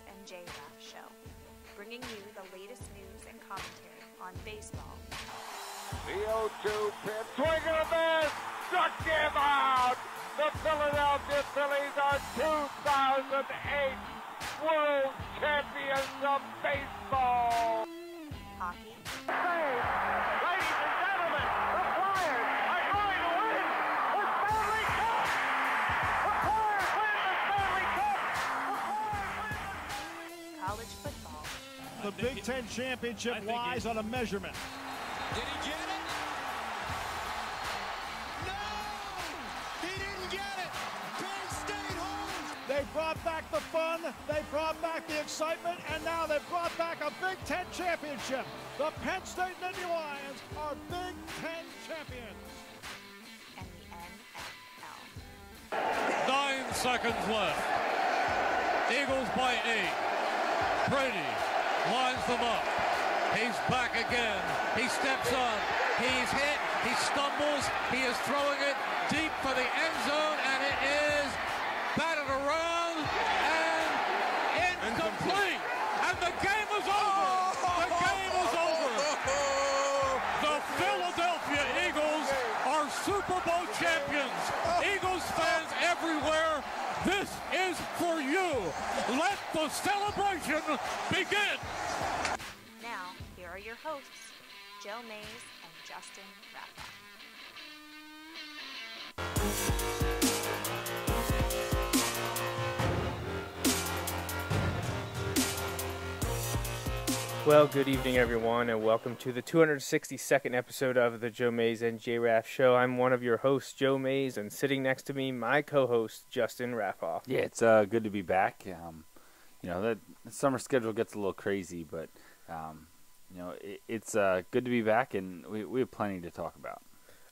and J-Raff show, bringing you the latest news and commentary on baseball. The 0-2 pitch, swing and a miss, struck him out! The Philadelphia Phillies are 2008 World Champions of Baseball! Hockey. Ladies and gentlemen, the Flyers are going to win the Stanley Cup! The Flyers win the Stanley Cup! College football. The Big Ten championship lies on a measurement. Did he get it? No! He didn't get it! Penn State holds! They brought back the fun, they brought back the excitement, and now they've brought back a Big Ten championship. The Penn State Nittany Lions are Big Ten champions. And the NFL. 9 seconds left. Eagles by 8. Brady lines them up. He's back again. He steps up. He's hit. He stumbles. He is throwing it deep for the end zone, and it is batted around and incomplete. And the game is over. The game is over. The Philadelphia Eagles are Super Bowl champions. Eagles fans everywhere, this is for you. Let the celebration begin. Now, here are your hosts, Joe Mays and Justin Rappa. Well, good evening, everyone, and welcome to the 262nd episode of the Joe Mays and J-Raff Show. I'm one of your hosts, Joe Mays, and sitting next to me, my co-host, Justin Rappa. Yeah, it's good to be back. The summer schedule gets a little crazy, but it's good to be back, and we have plenty to talk about.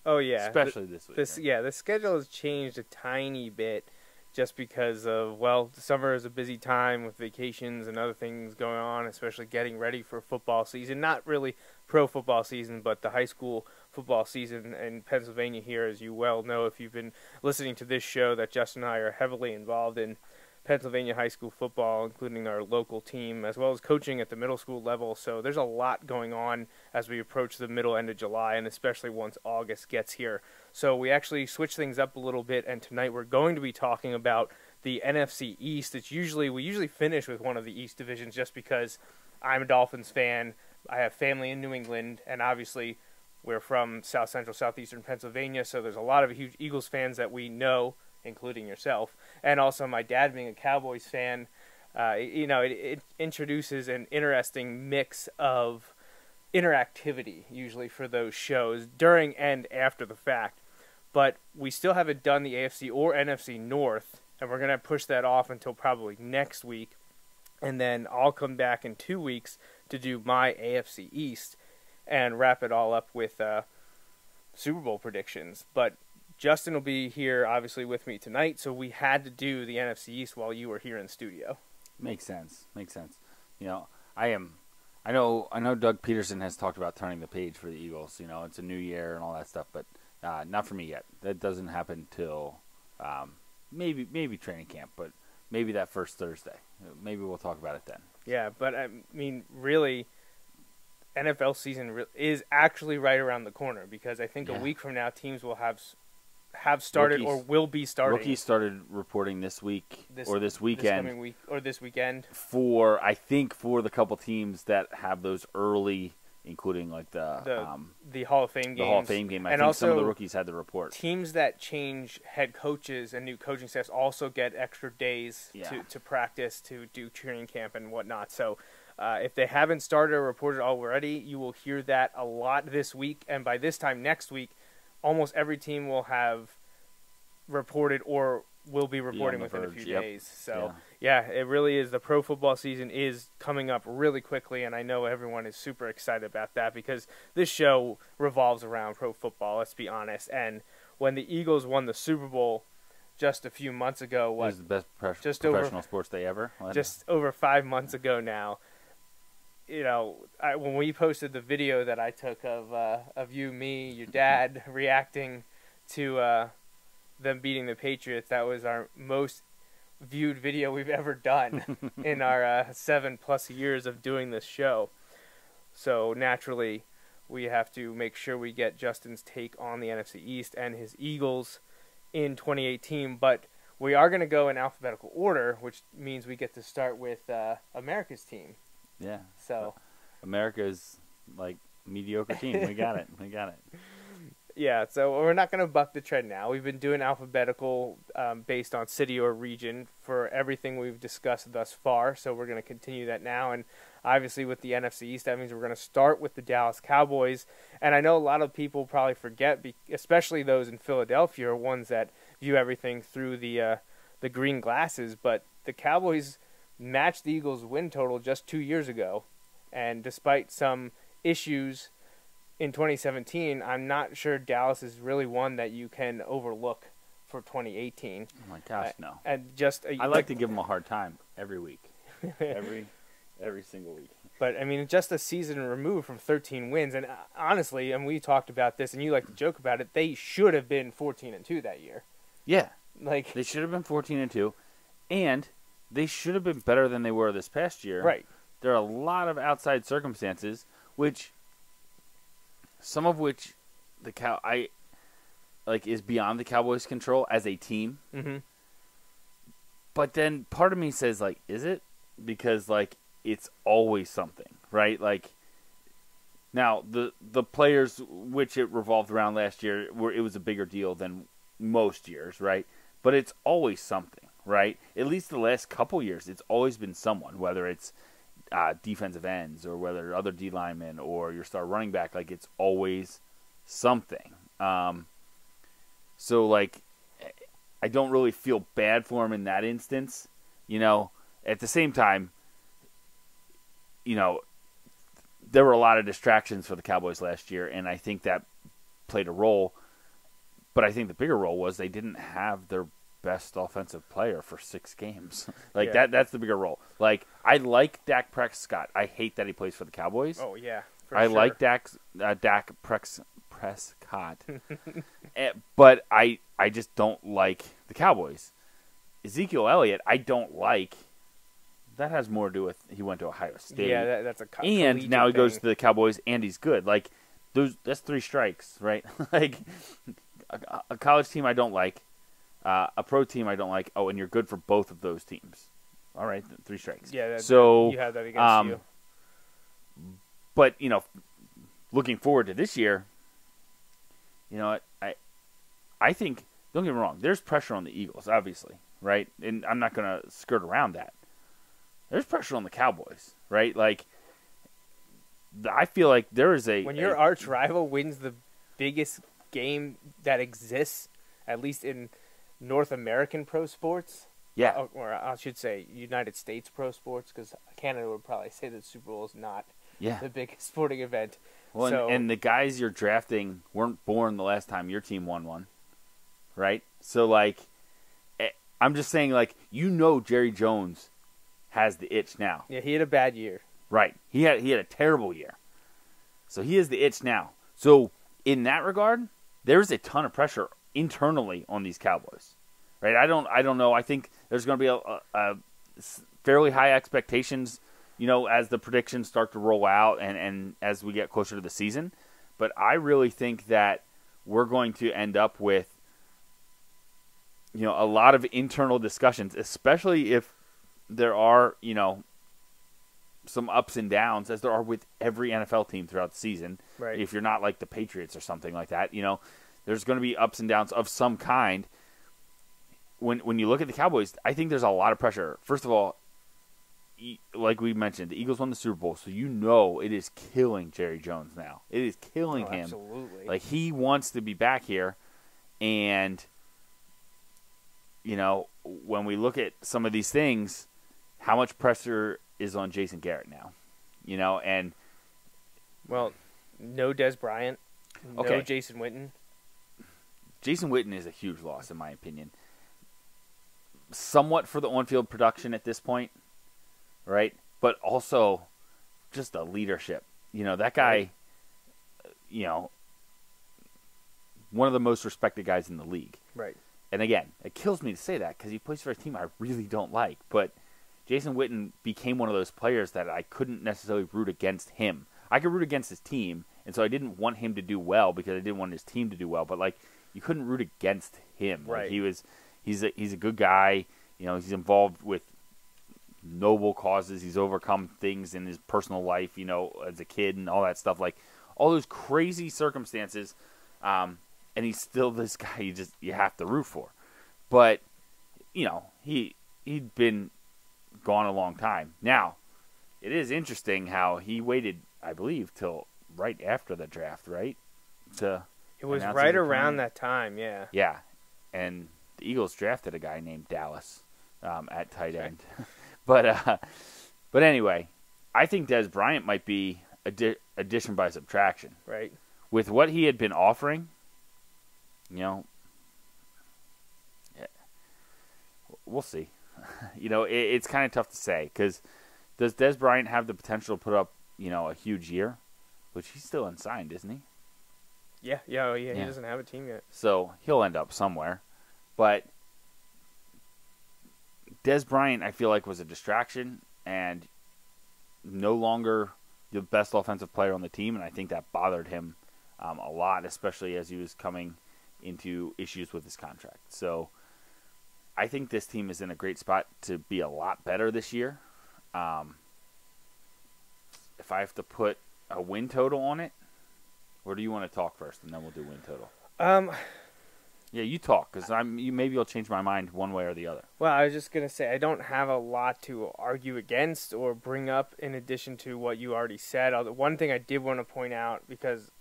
Oh yeah, especially this week. The schedule has changed a tiny bit, just because of the summer is a busy time with vacations and other things going on, especially getting ready for football season. Not really pro football season, but the high school football season in Pennsylvania here, as you well know if you've been listening to this show, that Justin and I are heavily involved in Pennsylvania high school football, including our local team, as well as coaching at the middle school level. So there's a lot going on as we approach the middle end of July, and especially once August gets here. So we actually switch things up a little bit, and tonight we're going to be talking about the NFC East. We usually finish with one of the East divisions, just because I'm a Dolphins fan. I have family in New England, and obviously we're from South Central, Southeastern Pennsylvania, so there's a lot of huge Eagles fans that we know, including yourself, and also my dad being a Cowboys fan. It introduces an interesting mix of interactivity, usually for those shows, during and after the fact. But we still haven't done the AFC or NFC North, and we're going to push that off until probably next week. And then I'll come back in 2 weeks to do my AFC East and wrap it all up with Super Bowl predictions. But Justin will be here, obviously, with me tonight, so we had to do the NFC East while you were here in the studio. Makes sense. I know Doug Peterson has talked about turning the page for the Eagles. It's a new year and all that stuff, but not for me yet. That doesn't happen till maybe training camp, but maybe that first Thursday. Maybe we'll talk about it then. Yeah, but I mean, really, NFL season is actually right around the corner, because I think a week from now teams will have started or will be starting. Rookies started reporting this week or this weekend. This coming week or this weekend. For the couple teams that have those early, including like the Hall of Fame games. The Hall of Fame game. I think also, some of the rookies had the report. Teams that change head coaches and new coaching staffs also get extra days to practice, to do training camp and whatnot. So if they haven't started or reported already, you will hear that a lot this week. And by this time next week, almost every team will have reported or will be reporting within a few days. So, it really is. The pro football season is coming up really quickly, and I know everyone is super excited about that, because this show revolves around pro football, let's be honest. And when the Eagles won the Super Bowl just a few months ago, it was the best professional sports day ever? Just over 5 months ago now. When we posted the video that I took of you, me, your dad reacting to them beating the Patriots, that was our most viewed video we've ever done in our 7+ years of doing this show. So naturally, we have to make sure we get Justin's take on the NFC East and his Eagles in 2018. But we are going to go in alphabetical order, which means we get to start with America's team. Yeah. So America's like mediocre team. We got it. We got it. Yeah, so we're not going to buck the trend now. We've been doing alphabetical based on city or region for everything we've discussed thus far, so we're going to continue that now. And obviously with the NFC East, that means we're going to start with the Dallas Cowboys. And I know a lot of people probably forget, especially those in Philadelphia, are ones that view everything through the green glasses. But the Cowboys matched the Eagles' win total just 2 years ago. And despite some issues in 2017, I'm not sure Dallas is really one that you can overlook for 2018. Oh my gosh, no. And just I like to give them a hard time every week, every single week. But I mean, just a season removed from 13 wins, and honestly, and we talked about this, and you like to joke about it. They should have been 14-2 that year. Yeah, like they should have been 14-2, and they should have been better than they were this past year. Right. There are a lot of outside circumstances, some of which is beyond the Cowboys' control as a team. Mm-hmm. But then part of me says, like, is it? Because, like, it's always something, right? Like, now, the players which it revolved around last year, it was a bigger deal than most years, right? But it's always something, right? At least the last couple years, it's always been someone, whether it's defensive ends or whether other D linemen or your star running back, like it's always something. So like I don't really feel bad for him in that instance. At the same time, there were a lot of distractions for the Cowboys last year, and I think that played a role. But I think the bigger role was they didn't have their best offensive player for 6 games. That's the bigger role. Like, I like Dak Prescott. I hate that he plays for the Cowboys. Oh yeah, like Dak Prescott. But I just don't like the Cowboys. Ezekiel Elliott, I don't like. That has more to do with he went to Ohio State. Yeah, that's a and now he goes thing. to the Cowboys and he's good. Like that's 3 strikes, right? Like a college team I don't like. A pro team I don't like. Oh, and you're good for both of those teams. All right, 3 strikes. Yeah, so you have that against you. But looking forward to this year, I think, don't get me wrong, there's pressure on the Eagles, obviously, right? And I'm not going to skirt around that. There's pressure on the Cowboys, right? Like, I feel like there is when your arch rival wins the biggest game that exists, at least in North American pro sports, yeah, or I should say United States pro sports, because Canada would probably say that the Super Bowl is not the biggest sporting event. Well, so, and the guys you're drafting weren't born the last time your team won one, right? So, like, I'm just saying, like, Jerry Jones has the itch now. Yeah, he had a bad year. Right. He had a terrible year. So he has the itch now. So in that regard, there's a ton of pressure internally on these Cowboys. Right? I don't know. I think there's going to be a fairly high expectations, as the predictions start to roll out and as we get closer to the season. But I really think that we're going to end up with a lot of internal discussions, especially if there are, some ups and downs, as there are with every NFL team throughout the season. Right. If you're not like the Patriots or something like that, there's going to be ups and downs of some kind. When you look at the Cowboys, I think there's a lot of pressure. First of all, like we mentioned, the Eagles won the Super Bowl, so it is killing Jerry Jones now. It is killing him. Absolutely. Like, he wants to be back here, and when we look at some of these things, how much pressure is on Jason Garrett now? And well, no Des Bryant, no Jason Witten. Jason Witten is a huge loss, in my opinion. Somewhat for the on-field production at this point, right? But also just the leadership. That guy, one of the most respected guys in the league. Right. and again, it kills me to say that because he plays for a team I really don't like. But Jason Witten became one of those players that I couldn't necessarily root against him. I could root against his team, and so I didn't want him to do well because I didn't want his team to do well. But like, you couldn't root against him. Right. Like, he's a good guy. He's involved with noble causes. He's overcome things in his personal life, as a kid and all that stuff. Like, all those crazy circumstances, and he's still this guy you have to root for. But, he'd been gone a long time. Now, it is interesting how he waited, I believe, till right after the draft, right? It was right around that time, yeah. Yeah, and the Eagles drafted a guy named Dallas at tight end. But anyway, I think Dez Bryant might be addition by subtraction. Right. With what he had been offering, yeah, we'll see. It's kind of tough to say because does Dez Bryant have the potential to put up, a huge year? Which he's still unsigned, isn't he? Yeah. He doesn't have a team yet. So he'll end up somewhere. But Dez Bryant, I feel like, was a distraction and no longer the best offensive player on the team, and I think that bothered him a lot, especially as he was coming into issues with his contract. So I think this team is in a great spot to be a lot better this year. If I have to put a win total on it, or do you want to talk first, and then we'll do win total? Yeah, you talk, because maybe you'll change my mind one way or the other. Well, I was just going to say, I don't have a lot to argue against or bring up in addition to what you already said. One thing I did want to point out, because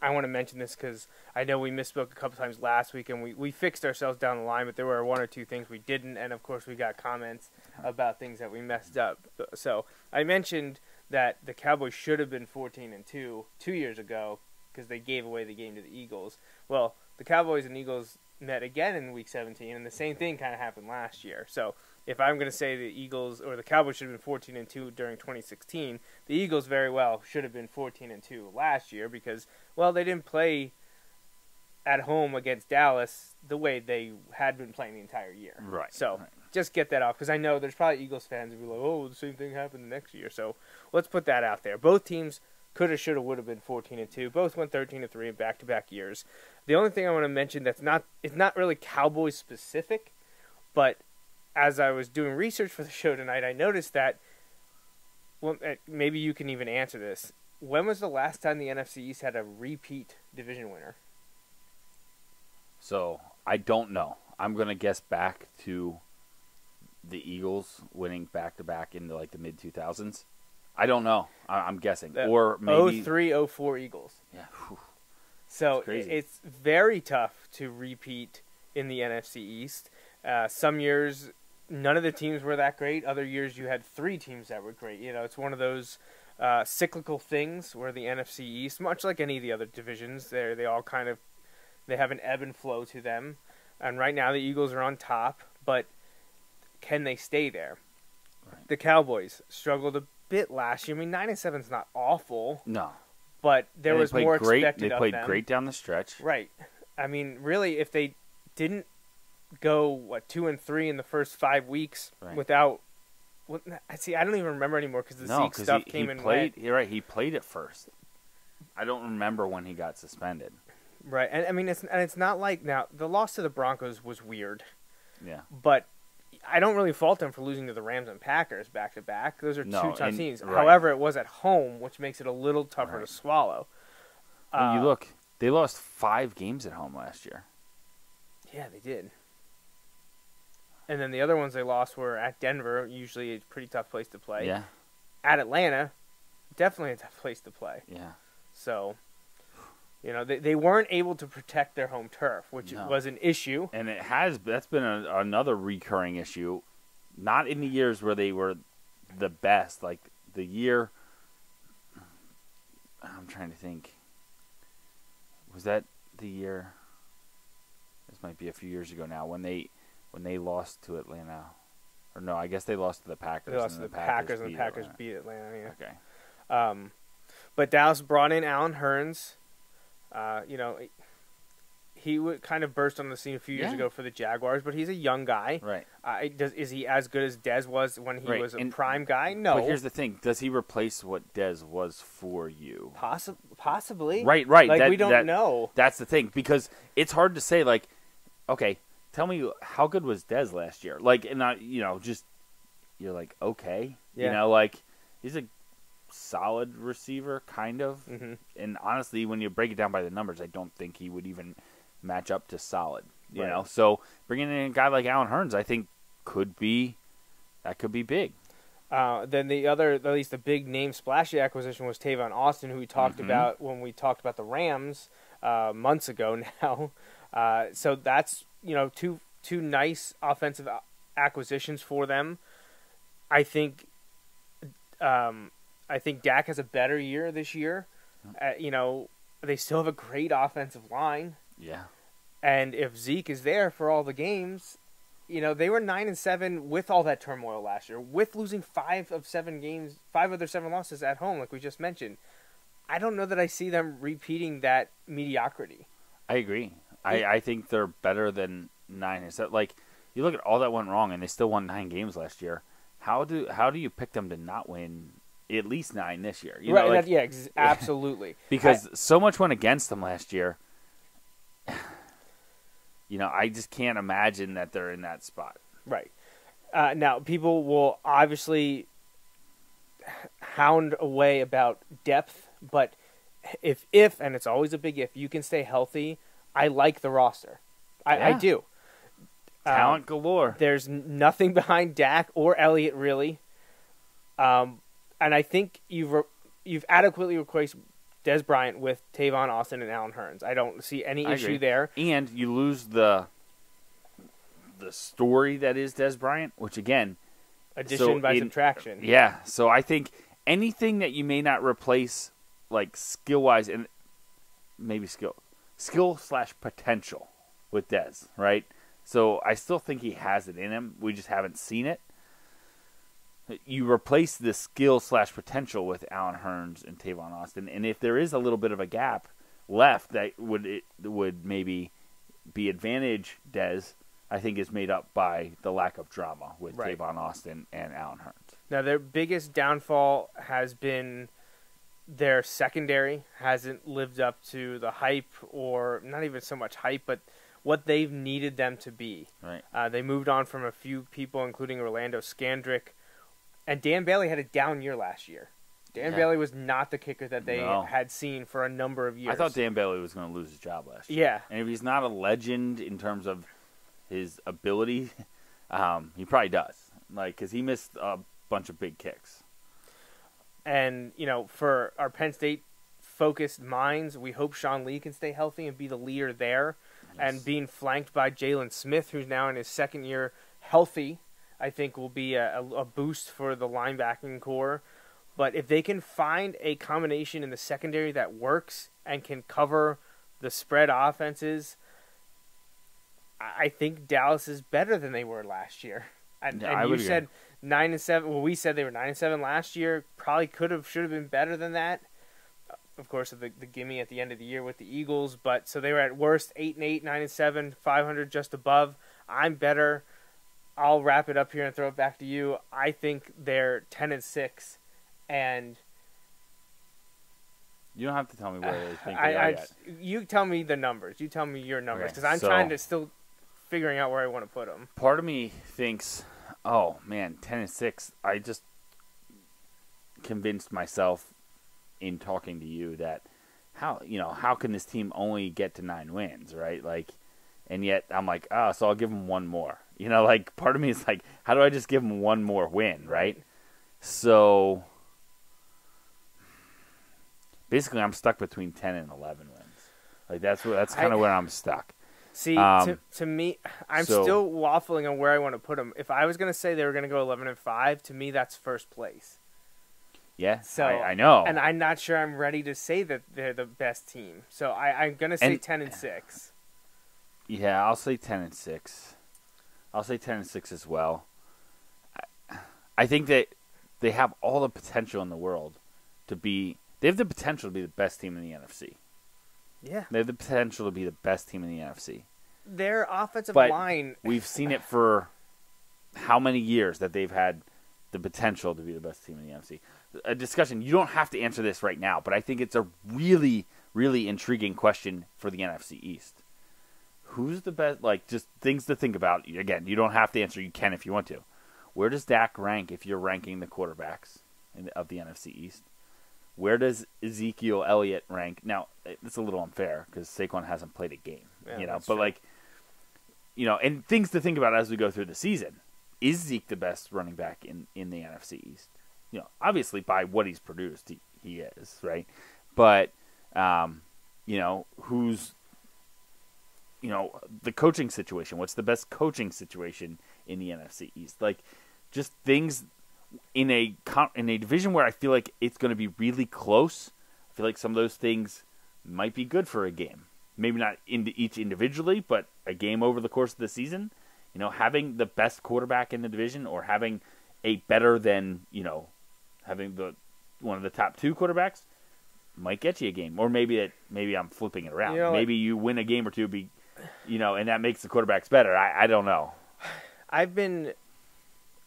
I want to mention this because I know we misspoke a couple times last week, and we fixed ourselves down the line, but there were one or two things we didn't, and of course we got comments about things that we messed up. So I mentioned that the Cowboys should have been 14-2 2 years ago because they gave away the game to the Eagles. Well, the Cowboys and Eagles met again in Week 17, and the same thing kind of happened last year. So if I'm going to say the Eagles or the Cowboys should have been 14-2 during 2016, the Eagles very well should have been 14-2 last year because, well, they didn't play at home against Dallas the way they had been playing the entire year. Right. So just get that off because I know there's probably Eagles fans who will be like, oh, the same thing happened the next year. So let's put that out there. Both teams could have, should have, would have been 14-2. Both went 13-3 in back-to-back years. The only thing I want to mention it's not really Cowboys specific, but as I was doing research for the show tonight, I noticed that, well, maybe you can even answer this. When was the last time the NFC East had a repeat division winner? So I don't know. I'm going to guess back to the Eagles winning back-to-back in the mid-2000s. I don't know. I'm guessing. Or maybe 03-04 Eagles. Yeah. Whew. So it's very tough to repeat in the NFC East. Some years, none of the teams were that great. Other years, you had three teams that were great. It's one of those cyclical things where the NFC East, much like any of the other divisions, they all kind of they have an ebb and flow to them. And right now, the Eagles are on top, but can they stay there? Right. The Cowboys struggled a bit last year. I mean, 9-7 is not awful. No. But there was more expected of them. They played great down the stretch. Right. I mean, really, if they didn't go 2-3 in the first 5 weeks without, see, I don't even remember anymore because the Zeke stuff came and went. You're right. He played at first. I don't remember when he got suspended. Right, and I mean, it's not like now the loss to the Broncos was weird. Yeah. But I don't really fault them for losing to the Rams and Packers back to back. Those are two tough teams. Right. However, it was at home, which makes it a little tougher to swallow. When you look, they lost 5 games at home last year. Yeah, they did. And then the other ones they lost were at Denver, usually a pretty tough place to play. Yeah. At Atlanta, definitely a tough place to play. Yeah. So, they weren't able to protect their home turf, which was an issue. And that's been another recurring issue. Not in the years where they were the best. Like the year, I'm trying to think. Was that the year? This might be a few years ago now when they lost to Atlanta. Or no, I guess they lost to the Packers. They lost to the Packers, and the Packers beat Atlanta. Yeah. Okay. But Dallas brought in Allen Hurns. he would kind of burst on the scene a few years ago for the Jaguars, but he's a young guy. Right. Is he as good as Dez was when he was a prime guy? No. But here's the thing: does he replace what Dez was for you? Possibly. Right. Like we don't know. That's the thing, because it's hard to say. Like, okay, tell me how good was Dez last year? Like, and just you're like, okay, like he's a solid receiver, kind of. Mm-hmm. And honestly, when you break it down by the numbers, I don't think he would even match up to solid. You know, so bringing in a guy like Allen Hurns, I think could be big. Then at least the big name splashy acquisition was Tavon Austin, who we talked about when we talked about the Rams months ago now. So that's two nice offensive acquisitions for them. I think Dak has a better year this year. They still have a great offensive line. Yeah. And if Zeke is there for all the games, they were 9-7 with all that turmoil last year, with losing 5 of their 7 losses at home, like we just mentioned. I don't know that I see them repeating that mediocrity. I agree. I think they're better than 9-7. Like, you look at all that went wrong, and they still won 9 games last year. How do you pick them to not win at least 9 this year? Absolutely. Because so much went against them last year. I just can't imagine that they're in that spot. Right. Now, people will obviously hound away about depth, but if and it's always a big if, you can stay healthy, I like the roster. I do. Talent galore. There's nothing behind Dak or Elliott, really. And I think you've adequately replaced Dez Bryant with Tavon Austin and Allen Hurns. I don't see any issue there. And you lose the story that is Dez Bryant, which again, addition by subtraction. Yeah. So I think anything that you may not replace, like skill wise, and maybe skill / potential with Dez, right? So I still think he has it in him. We just haven't seen it. You replace the skill / potential with Allen Hurns and Tavon Austin, and if there is a little bit of a gap left that would maybe be advantage Dez, I think is made up by the lack of drama with Tavon Austin and Allen Hurns. Now their biggest downfall has been their secondary hasn't lived up to the hype, or not even so much hype, but what they've needed them to be. Right. They moved on from a few people, including Orlando Scandrick. And Dan Bailey had a down year last year. Dan Bailey was not the kicker that they had seen for a number of years. I thought Dan Bailey was going to lose his job last year. Yeah. And if he's not a legend in terms of his ability, he probably does. Because he missed a bunch of big kicks. And, for our Penn State-focused minds, we hope Sean Lee can stay healthy and be the leader there. Yes. And being flanked by Jalen Smith, who's now in his second year healthy, I think will be a boost for the linebacking core. But if they can find a combination in the secondary that works and can cover the spread offenses, I think Dallas is better than they were last year. And you said 9-7. Well, we said they were 9-7 last year. Probably should have been better than that. Of course, the gimme at the end of the year with the Eagles. But so they were at worst 8-8, 9-7, 500 just above. I'm better. I'll wrap it up here and throw it back to you. I think they're 10-6, and you don't have to tell me where they think they are yet. You tell me the numbers. You tell me your numbers, because I'm trying to still figuring out where I want to put them. Part of me thinks, oh man, 10-6. I just convinced myself in talking to you that how can this team only get to 9 wins, right? Like, and yet I'm like, so I'll give them one more. Part of me is like, how do I just give them one more win, right? So, basically, I'm stuck between 10 and 11 wins. Like, that's kind of where I'm stuck. See, to me, I'm still waffling on where I want to put them. If I was going to say they were going to go 11-5, to me, that's first place. Yeah, so I know. And I'm not sure I'm ready to say that they're the best team. So I'm going to say 10-6. Yeah, I'll say 10-6. I'll say 10-6 as well. I think that they have all the potential in the world to be. They have the potential to be the best team in the NFC. Yeah. They have the potential to be the best team in the NFC. Their offensive But line. we've seen it for how many years that they've had the potential to be the best team in the NFC. A discussion, you don't have to answer this right now, but I think it's a really, really intriguing question for the NFC East. Who's the best? Like, just things to think about. Again, you don't have to answer. You can if you want to. Where does Dak rank if you're ranking the quarterbacks of the NFC East? Where does Ezekiel Elliott rank? Now, it's a little unfair because Saquon hasn't played a game, Yeah, but true. And things to think about as we go through the season. Is Zeke the best running back in the NFC East? Obviously by what he's produced, he is, right? But, who's, the coaching situation? What's the best coaching situation in the NFC East? Like, just things in a division where I feel like it's going to be really close. I feel like some of those things might be good for a game. Maybe not each individually, but a game over the course of the season. Having the best quarterback in the division or having a better than, having one of the top two quarterbacks might get you a game. Or maybe I'm flipping it around. Maybe you win a game or two, and that makes the quarterbacks better. I don't know. I've been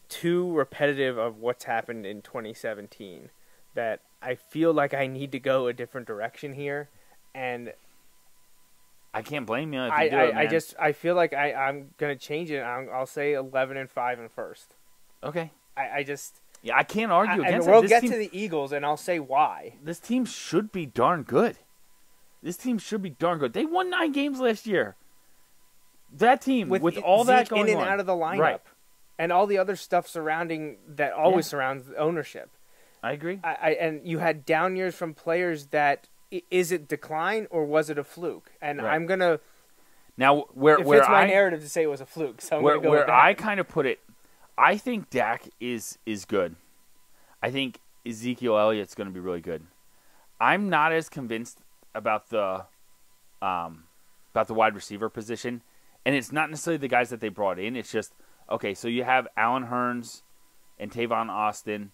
too repetitive of what's happened in 2017 that I feel like I need to go a different direction here. And I can't blame you if you do it, man. I feel like I'm gonna change it. I'll say 11-5 in first. Okay. I can't argue against it. We'll this get team, to the Eagles, and I'll say why. This team should be darn good. They won 9 games last year. That team with all Zeke that going in and on, out of the lineup, right, and all the other stuff surrounding that always surrounds ownership. I agree. And you had down years from players that. Is it decline or was it a fluke? And right. I'm gonna now it's my narrative to say it was a fluke. So I'm gonna go with that. I kind of put it, I think Dak is good. I think Ezekiel Elliott's going to be really good. I'm not as convinced about the wide receiver position, and it's not necessarily the guys that they brought in. It's just okay. So you have Allen Hurns and Tavon Austin.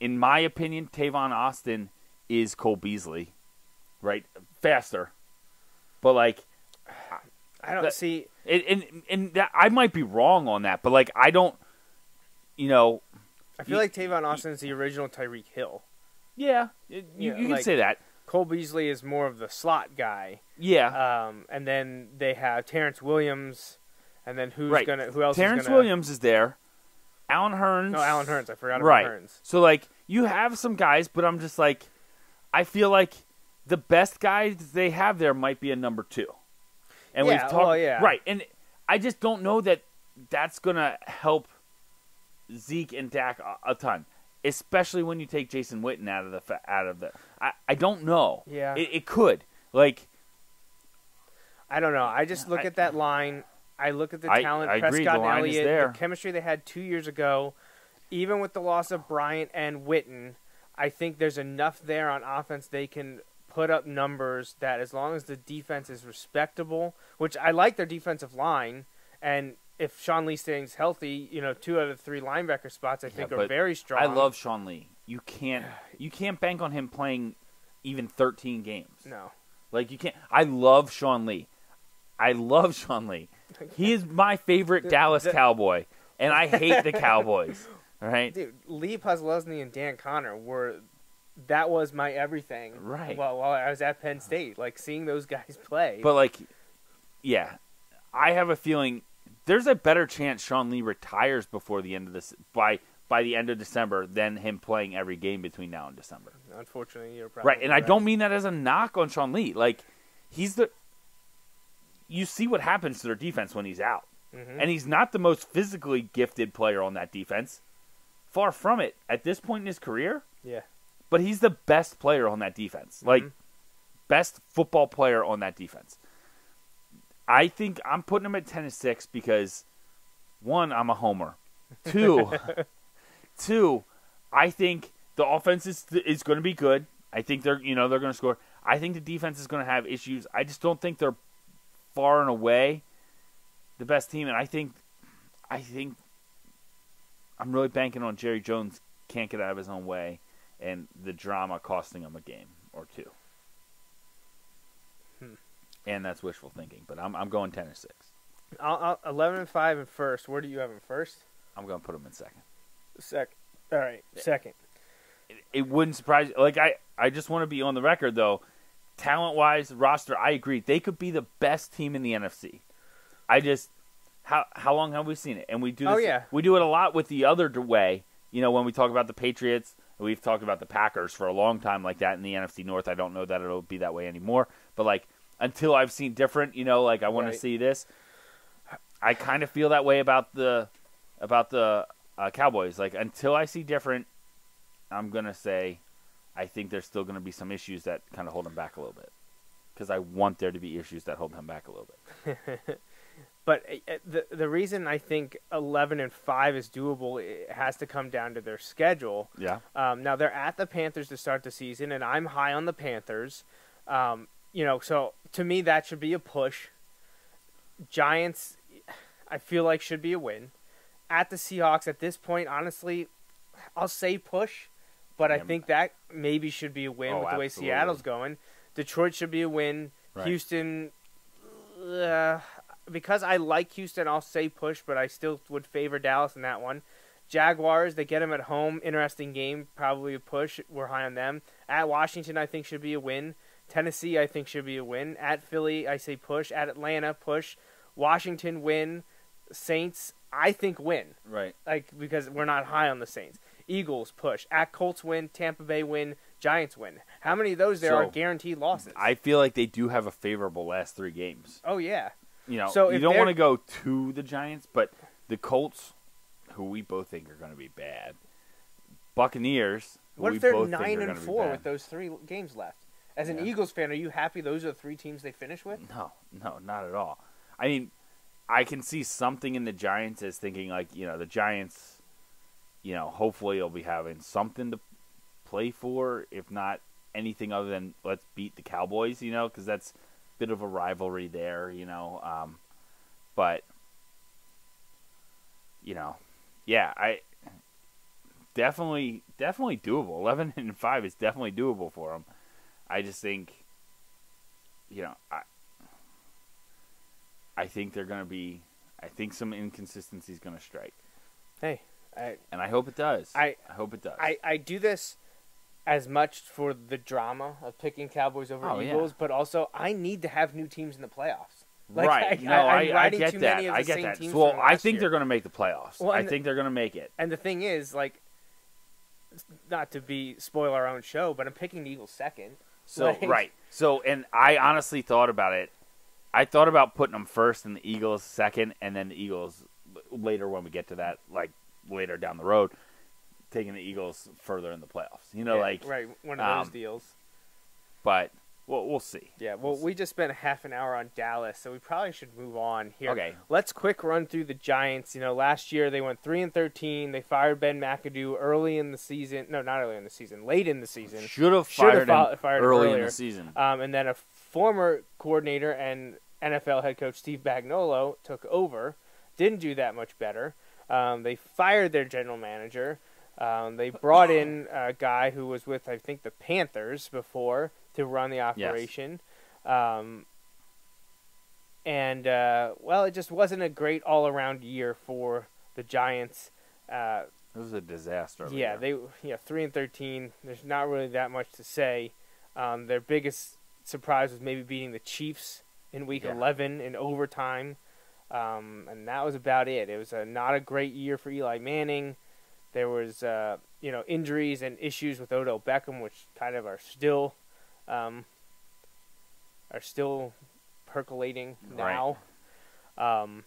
In my opinion, Tavon Austin is Cole Beasley. Right, faster, but I don't see it, and that, I might be wrong on that, but I don't, I feel like Tavon Austin's the original Tyreek Hill. Yeah, you can say that. Cole Beasley is more of the slot guy. Yeah, and then they have Terrence Williams, and then who else? Terrence Williams is there. Allen Hurns. No, Allen Hurns. I forgot about Hurns. So you have some guys, but I'm just I feel like the best guys they have there might be a number 2. And we've talked right, and I just don't know that that's gonna help Zeke and Dak a ton, especially when you take Jason Witten out of the. I don't know. Yeah, it could I don't know. I just look at that line. I look at the talent. I agree. Prescott The line and Elliott, is there. The chemistry they had 2 years ago, even with the loss of Bryant and Witten, I think there's enough there on offense they can put up numbers that as long as the defense is respectable, which I like their defensive line, and if Sean Lee stays healthy, 2 out of the 3 linebacker spots I think are very strong. I love Sean Lee. You can't bank on him playing even 13 games. No. You can't. I love Sean Lee. He is my favorite Dallas Cowboy, and I hate the Cowboys. All right? Dude, Lee Puslesny and Dan Connor that was my everything. Right. While I was at Penn State, seeing those guys play. But I have a feeling there's a better chance Sean Lee retires before the end of this by the end of December than him playing every game between now and December. Unfortunately, you're probably right. And I don't mean that as a knock on Sean Lee. You see what happens to their defense when he's out, and he's not the most physically gifted player on that defense. Far from it at this point in his career. Yeah. But he's the best player on that defense. Best football player on that defense. I think I'm putting him at 10-6 because, 1, I'm a homer. 2, I think the offense is going to be good. I think they're going to score. I think the defense is going to have issues. I just don't think they're far and away the best team. And I think I'm really banking on Jerry Jones can't get out of his own way. And the drama costing him a game or 2. And that's wishful thinking, but I'm going 10-6. 11-5 in first. Where do you have him first? I'm going to put them in second. Second. All right, second. It wouldn't surprise. Like I just want to be on the record though. Talent-wise, roster, I agree. They could be the best team in the NFC. I just how long have we seen it? And we do this, Oh, yeah. we do it a lot with the other way. You know, when we talk about the Patriots, we've talked about the Packers for a long time like that in the NFC North. I don't know that it'll be that way anymore, but like until I've seen different, you know, like I want to see this. I kind of feel that way about the Cowboys. Like until I see different, I'm gonna say I think there's still gonna be some issues that kind of hold them back a little bit because I want there to be issues that hold them back a little bit. But the reason I think 11-5 is doable, it has to come down to their schedule. Yeah. Now they're at the Panthers to start the season, and I'm high on the Panthers. You know, so to me that should be a push. Giants, I feel like should be a win. At the Seahawks, at this point, honestly, I'll say push, but I think that maybe should be a win with the way Seattle's going. Detroit should be a win. Right. Houston, because I like Houston, I'll say push, but I still would favor Dallas in that one. Jaguars, they get them at home. Interesting game, probably a push. We're high on them. At Washington, I think should be a win. Tennessee, I think should be a win. At Philly, I say push. At Atlanta, push. Washington, win. Saints, I think win. Right. Like because we're not high on the Saints. Eagles, push. At Colts, win. Tampa Bay, win. Giants, win. How many of those are guaranteed losses? I feel like they do have a favorable last 3 games. Oh, yeah. You know, so you don't want to go to the Giants, but the Colts, who we both think are going to be bad. Buccaneers, who what we if they're both think 9-4 with those 3 games left? As an Eagles fan, are you happy those are the 3 teams they finish with? No, not at all. I mean, I can see something in the Giants as thinking like, you know, the Giants, you know, hopefully you'll be having something to play for, if not anything other than let's beat the Cowboys, you know, because that's a bit of a rivalry there, you know. But, you know, yeah, I definitely doable. 11-5 is definitely doable for them. I just think, you know, I think they're going to be. I think some inconsistency is going to strike. Hey, and I hope it does. I hope it does. I do this as much for the drama of picking Cowboys over Eagles, but also I need to have new teams in the playoffs. Like, right? I get that. I get that. Well, I think they're going to make the playoffs. Well, I think they're going to make it. And the thing is, like, not to spoil our own show, but I'm picking the Eagles second. So right. So, and I honestly thought about it. I thought about putting them first and the Eagles second, and then the Eagles later when we get to that, like later down the road, taking the Eagles further in the playoffs. You know, like one of those deals. But we'll see. Yeah. Well, we just spent half an hour on Dallas, so we probably should move on here. Okay. Let's quick run through the Giants. You know, last year they went 3-13. They fired Ben McAdoo early in the season. No, not early in the season. Late in the season. Should have fired him early earlier. In the season. And then a former coordinator and NFL head coach Steve Bagnuolo took over. Didn't do that much better. They fired their general manager. They brought in a guy who was with, I think, the Panthers before to run the operation. Yes. Well, it just wasn't a great all-around year for the Giants. It was a disaster. Yeah, 3-13. There's not really that much to say. Their biggest surprise was maybe beating the Chiefs in Week 11 in overtime. And that was about it. It was not a great year for Eli Manning. There was, injuries and issues with Odell Beckham, which kind of are still percolating now. Right.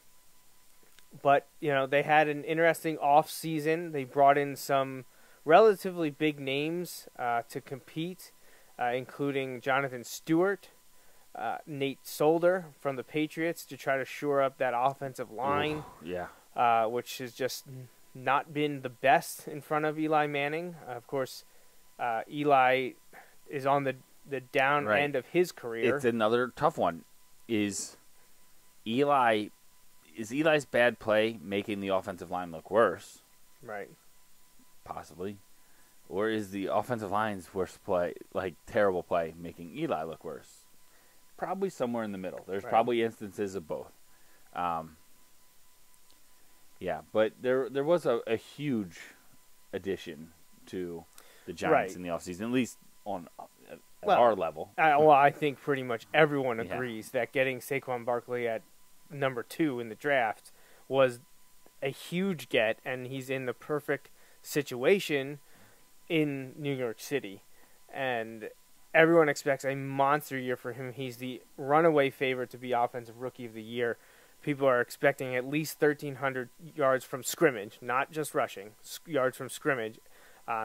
But they had an interesting off season. They brought in some relatively big names to compete, including Jonathan Stewart, Nate Solder from the Patriots to try to shore up that offensive line. Yeah. Which has just not been the best in front of Eli Manning. Of course, Eli is on the down end of his career. It's another tough one. Is Eli's bad play making the offensive line look worse? Right. Possibly. Or is the offensive line's worst play, like terrible play, making Eli look worse? probably somewhere in the middle. There's Right. probably instances of both. Yeah, but there was a huge addition to the Giants Right. in the offseason, at least on at Well, our level. I think pretty much everyone Yeah. agrees that getting Saquon Barkley at number 2 in the draft was a huge get, and he's in the perfect situation in New York City. And everyone expects a monster year for him. He's the runaway favorite to be Offensive Rookie of the Year. People are expecting at least 1,300 yards from scrimmage, not just rushing, yards from scrimmage.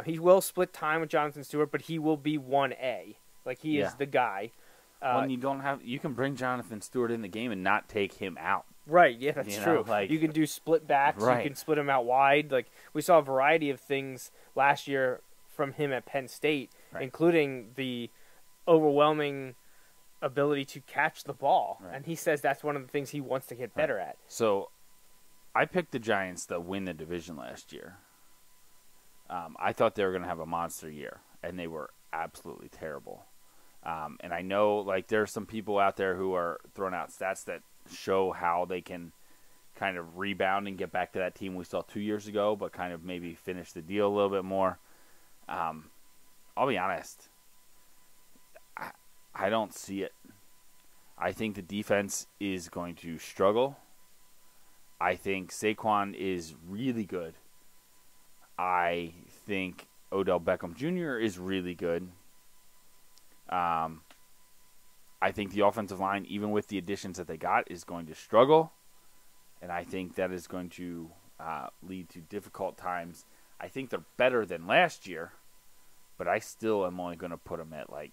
He will split time with Jonathan Stewart, but he will be 1A. Like, he is the guy. When you can bring Jonathan Stewart in the game and not take him out. Right, yeah, that's You know, true. like- You can do split backs. Right. You can split him out wide. Like, we saw a variety of things last year from him at Penn State, Right. including the overwhelming ability to catch the ball. Right. And he says that's one of the things he wants to get better at. So, I picked the Giants to win the division last year. I thought they were going to have a monster year, and they were absolutely terrible. And I know, like, there are some people out there who are throwing out stats that show how they can kind of rebound and get back to that team we saw 2 years ago, but kind of maybe finish the deal a little bit more. I'll be honest. I don't see it. I think the defense is going to struggle. I think Saquon is really good. I think Odell Beckham Jr. is really good. I think the offensive line, even with the additions that they got, is going to struggle. And I think that is going to lead to difficult times. I think they're better than last year, but I still am only going to put them at, like,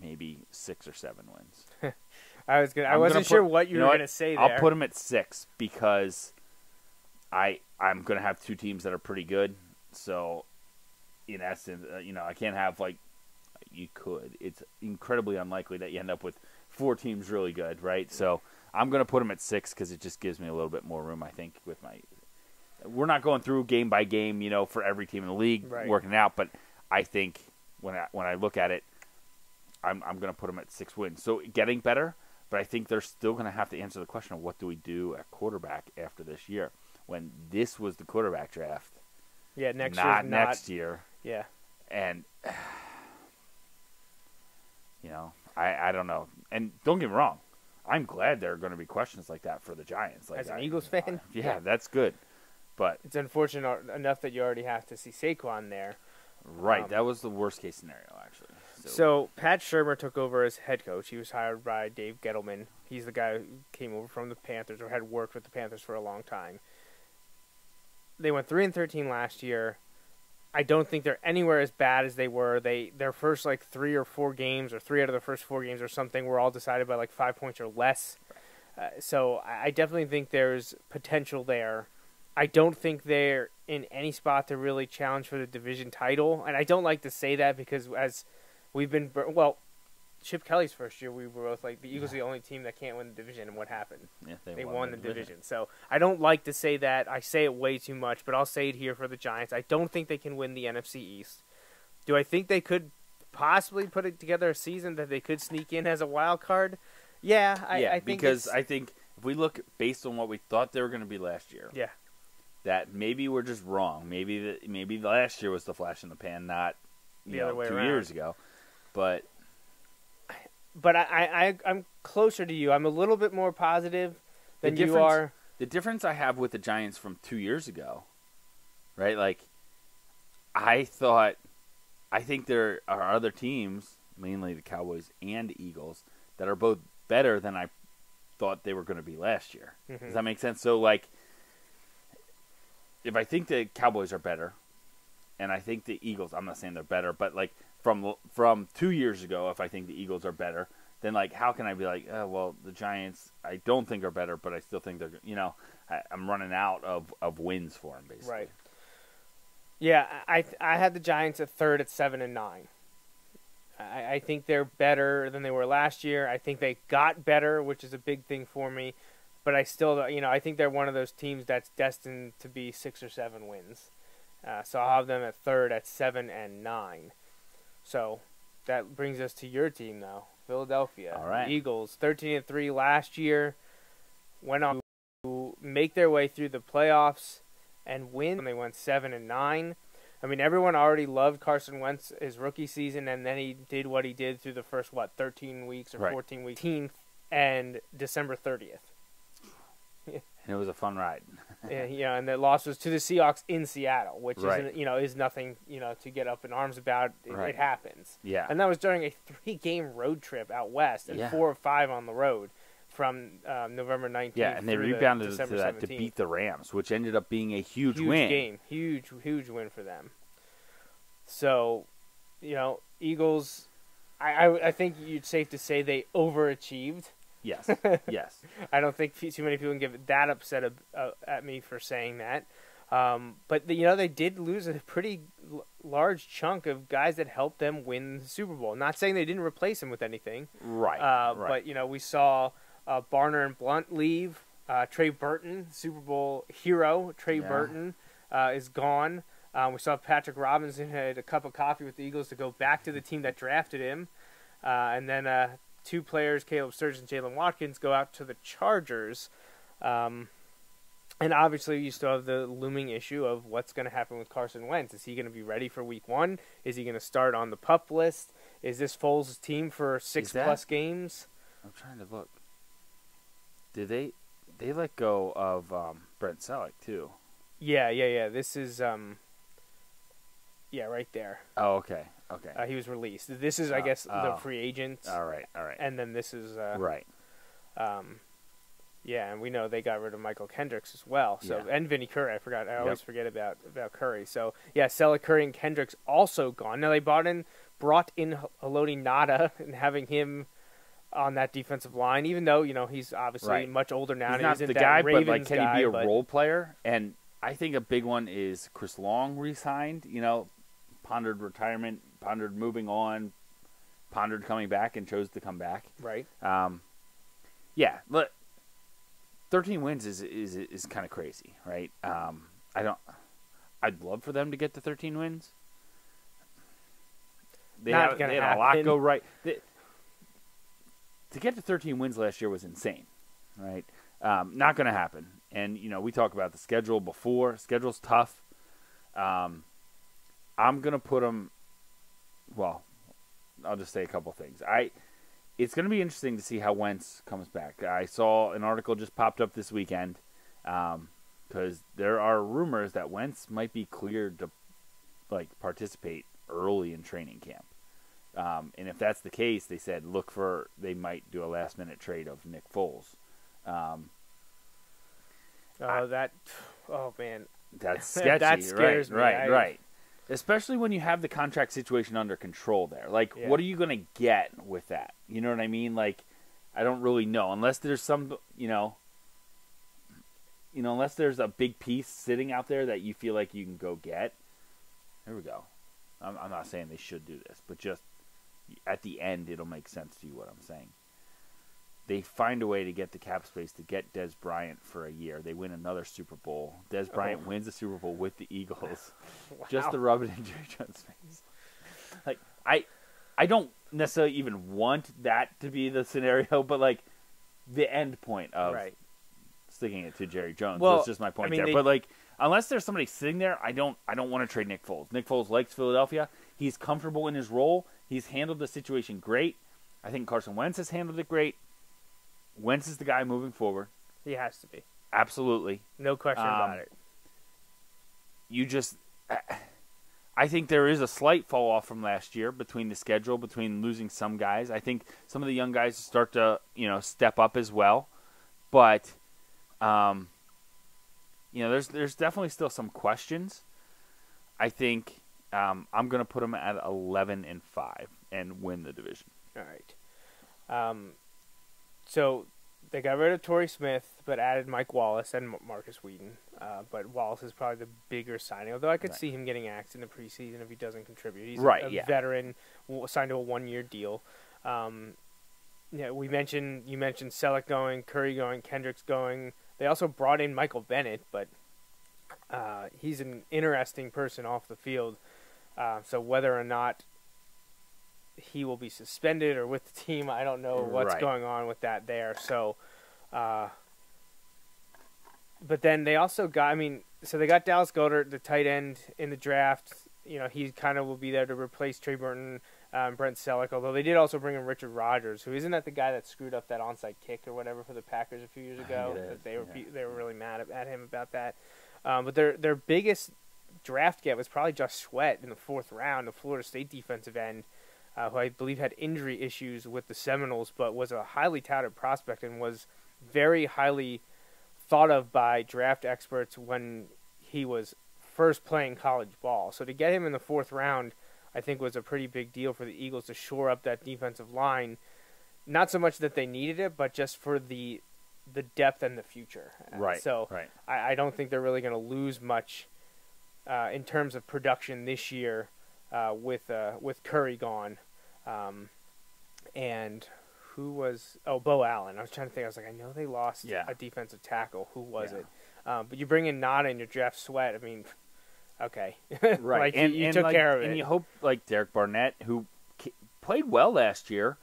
maybe 6 or 7 wins. I wasn't sure what you were going to say there. I'll put them at 6 because I'm going to have 2 teams that are pretty good. So, in essence, I can't have, like, you could. It's incredibly unlikely that you end up with 4 teams really good, right? So, I'm going to put them at 6 because it just gives me a little bit more room, I think, with my. We're not going through game by game, for every team in the league, Right. working it out. But I think when I look at it, I'm going to put them at 6 wins. So getting better, but I think they're still going to have to answer the question of what do we do at quarterback after this year when this was the quarterback draft. Yeah, next year. Yeah. And, I don't know. And don't get me wrong. I'm glad there are going to be questions like that for the Giants. Like, As an Eagles fan? Yeah, that's good. But It's unfortunate enough that you already have to see Saquon there. right, that was the worst case scenario, actually. So Pat Shurmur took over as head coach. He was hired by Dave Gettleman. He's the guy who came over from the Panthers or had worked with the Panthers for a long time. They went 3-13 last year. I don't think they're anywhere as bad as they were. Their first 3 or 4 games, or 3 out of the first 4 games or something, were all decided by 5 points or less. So I definitely think there's potential there. I don't think they're in any spot to really challenge for the division title, and I don't like to say that because as we've been Chip Kelly's first year, we were both like the Eagles are the only team that can't win the division, and what happened? Yeah, They won the division. So I don't like to say that. I say it way too much, but I'll say it here for the Giants. I don't think they can win the NFC East. Do I think they could possibly put it together a season that they could sneak in as a wild card? Yeah, I think because I think if we look based on what we thought they were going to be last year, yeah, that maybe we're just wrong. Maybe last year was the flash in the pan, not The other way 2 around. years ago. But I'm closer to you. I'm a little bit more positive than you are. The difference I have with the Giants from 2 years ago, right? Like, I think there are other teams, mainly the Cowboys and Eagles, that are both better than I thought they were going to be last year. Mm-hmm. Does that make sense? So, like, if I think the Cowboys are better, and I think the Eagles, I'm not saying they're better, but, like, from 2 years ago, if I think the Eagles are better, then, like, how can I be like, oh, well, the Giants I don't think are better, but I still think they're, I'm running out of wins for them, basically. Right. Yeah, I had the Giants at third at 7-9. I think they're better than they were last year. I think they got better, which is a big thing for me. But I still, I think they're one of those teams that's destined to be 6 or 7 wins. So I'll have them at third at 7-9. So that brings us to your team now, Philadelphia. All right. The Eagles, 13-3 last year, went on to make their way through the playoffs and win. They went 7-9. I mean, everyone already loved Carson Wentz his rookie season, and then he did what he did through the first 13 weeks or Right. 14 weeks, 18th and December 30th. And it was a fun ride. Yeah, and the loss was to the Seahawks in Seattle, which Right. isn't, is nothing, to get up in arms about. Right. It happens. Yeah. And that was during a 3-game road trip out west and Yeah. 4 or 5 on the road from November 19th. Yeah, and they through rebounded to December that to 17th. beat the Rams, which ended up being a huge win. Game. Huge win for them. So, Eagles, I think you'd safe to say they overachieved. Yes, yes. I don't think too many people can get that upset at me for saying that. But they did lose a pretty large chunk of guys that helped them win the Super Bowl. Not saying they didn't replace him with anything. Right. But we saw Barner and Blunt leave. Trey Burton, Super Bowl hero, Burton is gone. We saw Patrick Robinson had a cup of coffee with the Eagles to go back to the team that drafted him. And then 2 players, Caleb Sturgis and Jalen Watkins, go out to the Chargers. And obviously you still have the looming issue of what's going to happen with Carson Wentz. Is he going to be ready for week 1? Is he going to start on the PUP list? Is this Foles' team for 6+ games? I'm trying to look. Did they let go of Brent Selleck too? Yeah. This is right there. Oh, okay. He was released. This is, I guess, the free agent. All right. And then this is right. Yeah, and we know they got rid of Michael Kendricks as well. So and Vinny Curry. I always forget about Curry. So yeah, Selleck, Curry, and Kendricks also gone. Now they brought in Haloti Ngata and having him on that defensive line, even though he's obviously much older now. He's and not isn't the that guy, Ravens but can guy, he be a role player? And I think a big one is Chris Long re-signed. Pondered retirement, pondered moving on, pondered coming back, and chose to come back. Right. Yeah. Look, 13 wins is kind of crazy, right? I'd love for them to get to 13 wins. They had a lot go right. To get to 13 wins last year was insane, right? Not going to happen. And we talk about the schedule before. Schedule's tough. I'm going to put them. Well, I'll just say a couple things. It's going to be interesting to see how Wentz comes back. I saw an article just popped up this weekend because there are rumors that Wentz might be cleared to participate early in training camp. And if that's the case, they said they might do a last-minute trade of Nick Foles. Man. That's sketchy. That scares me. Right. Especially when you have the contract situation under control there. What are you going to get with that? You know what I mean? I don't really know. Unless there's some, unless there's a big piece sitting out there that you feel like you can go get. Here we go. I'm not saying they should do this, but just at the end, it'll make sense to you what I'm saying. They find a way to get the cap space to get Des Bryant for a year. They win another Super Bowl. Des Bryant wins the Super Bowl with the Eagles. Wow. Just to rub it in Jerry Jones' face. I don't necessarily even want that to be the scenario, but the end point of sticking it to Jerry Jones. Well, That's just my point there. But unless there's somebody sitting there, I don't want to trade Nick Foles. Nick Foles likes Philadelphia. He's comfortable in his role. He's handled the situation great. I think Carson Wentz has handled it great. Wentz is the guy moving forward. He has to be. Absolutely. No question about it. I think there is a slight fall off from last year between the schedule, between losing some guys. I think some of the young guys start to, step up as well. But, there's definitely still some questions. I think I'm going to put them at 11-5 and win the division. All right. So they got rid of Torrey Smith, but added Mike Wallace and Marcus Whedon. But Wallace is probably the bigger signing, although I could see him getting axed in the preseason if he doesn't contribute. He's a veteran, signed to a 1-year deal. You mentioned Selleck going, Curry going, Kendricks going. They also brought in Michael Bennett, but he's an interesting person off the field. So whether or not he will be suspended or with the team. I don't know what's going on with that there. So, but then they also got, so they got Dallas Goedert, the tight end, in the draft. He kind of will be there to replace Trey Burton, Brent Selleck, although they did also bring in Richard Rodgers, who isn't that the guy that screwed up that onside kick or whatever for the Packers a few years ago? They were really mad at him about that. But their biggest draft get was probably Josh Sweat in the 4th round, the Florida State defensive end, who I believe had injury issues with the Seminoles, but was a highly touted prospect and was very highly thought of by draft experts when he was first playing college ball. So to get him in the 4th round, I think was a pretty big deal for the Eagles to shore up that defensive line. Not so much that they needed it, but just for the depth and the future. Right. So I don't think they're really going to lose much in terms of production this year with Curry gone. And who was Bo Allen. I was trying to think. I was like, I know they lost a defensive tackle. Who was it? But you bring in Nada and you draft Sweat. Okay. Right. You took care of it. And you hope, Derek Barnett, who played well last year.